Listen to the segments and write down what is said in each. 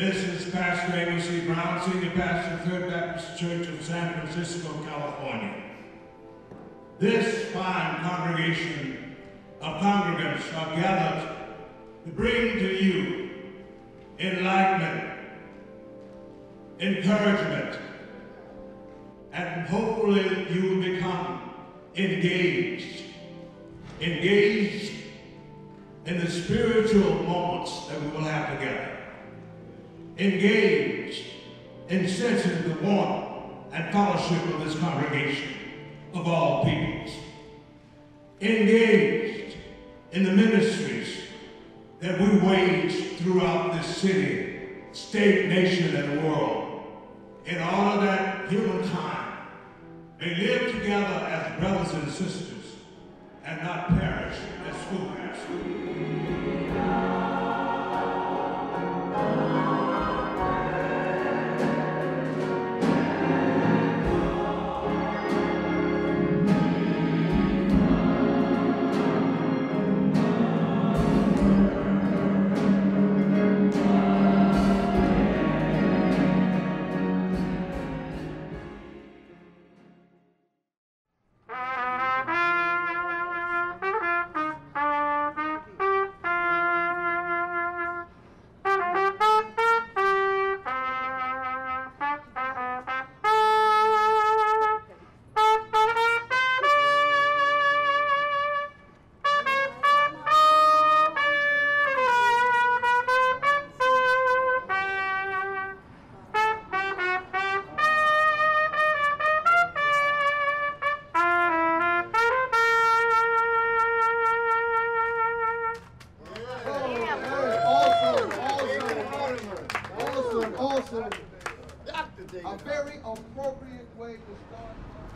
This is Pastor Amos C. Brown, Senior Pastor of Third Baptist Church of San Francisco, California. This fine congregation of congregants are gathered to bring to you enlightenment, encouragement, and hopefully you will become engaged in the spiritual moments that we will have together. Engaged in sensing the warmth and fellowship of this congregation of all peoples. Engaged in the ministries that we wage throughout this city, state, nation, and the world, in order that humankind may live together as brothers and sisters and not perish as schoolmasters.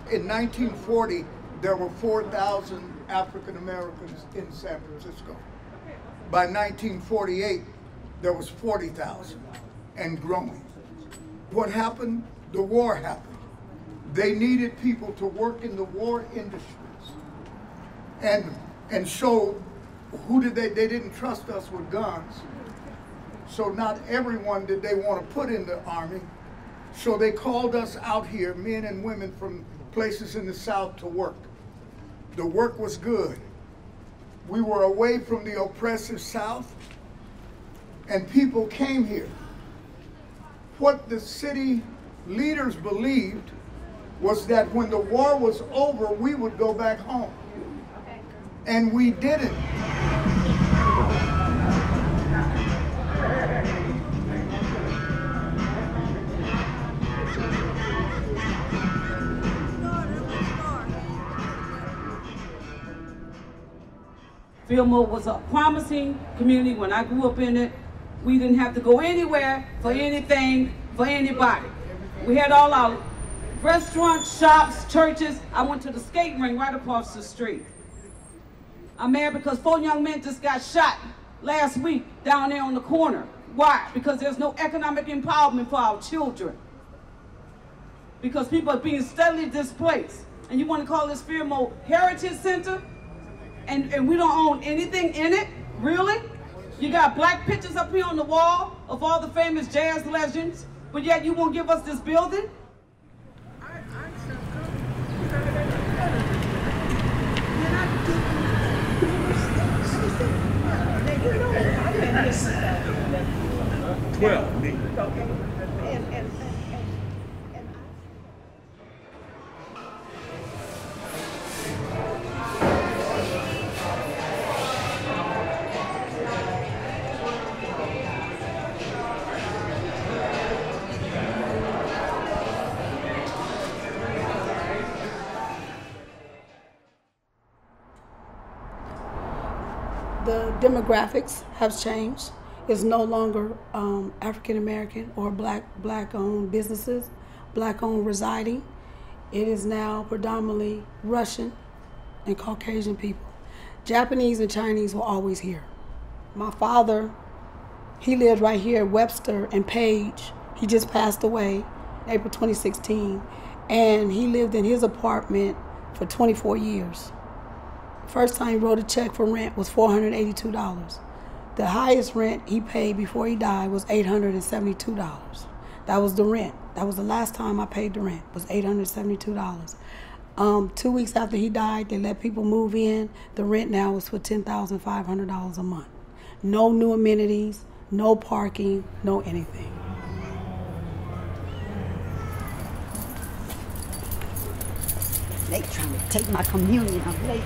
In 1940, there were 4,000 African Americans in San Francisco. By 1948, there was 40,000 and growing. What happened? The war happened. They needed people to work in the war industries. And so who did they didn't trust us with guns. So not everyone did they want to put in the army. So they called us out here, men and women from places in the South, to work. The work was good. We were away from the oppressive South, and people came here. What the city leaders believed was that when the war was over, we would go back home. And we didn't. Fillmore was a promising community. When I grew up in it, we didn't have to go anywhere for anything, for anybody. We had all our restaurants, shops, churches. I went to the skate rink right across the street. I'm mad because 4 young men just got shot last week down there on the corner. Why? Because there's no economic empowerment for our children. Because people are being steadily displaced. And you want to call this Fillmore Heritage Center? And we don't own anything in it? Really? You got black pictures up here on the wall of all the famous jazz legends, but yet you won't give us this building? The demographics have changed. It's no longer African American or black-owned businesses, black-owned residing. It is now predominantly Russian and Caucasian people. Japanese and Chinese were always here. My father, he lived right here at Webster and Page. He just passed away April 2016, and he lived in his apartment for 24 years. First time he wrote a check for rent was $482. The highest rent he paid before he died was $872. That was the rent. That was the last time I paid the rent, was $872. 2 weeks after he died, they let people move in. The rent now is for $10,500 a month. No new amenities, no parking, no anything. They trying to take my communion. I'm late.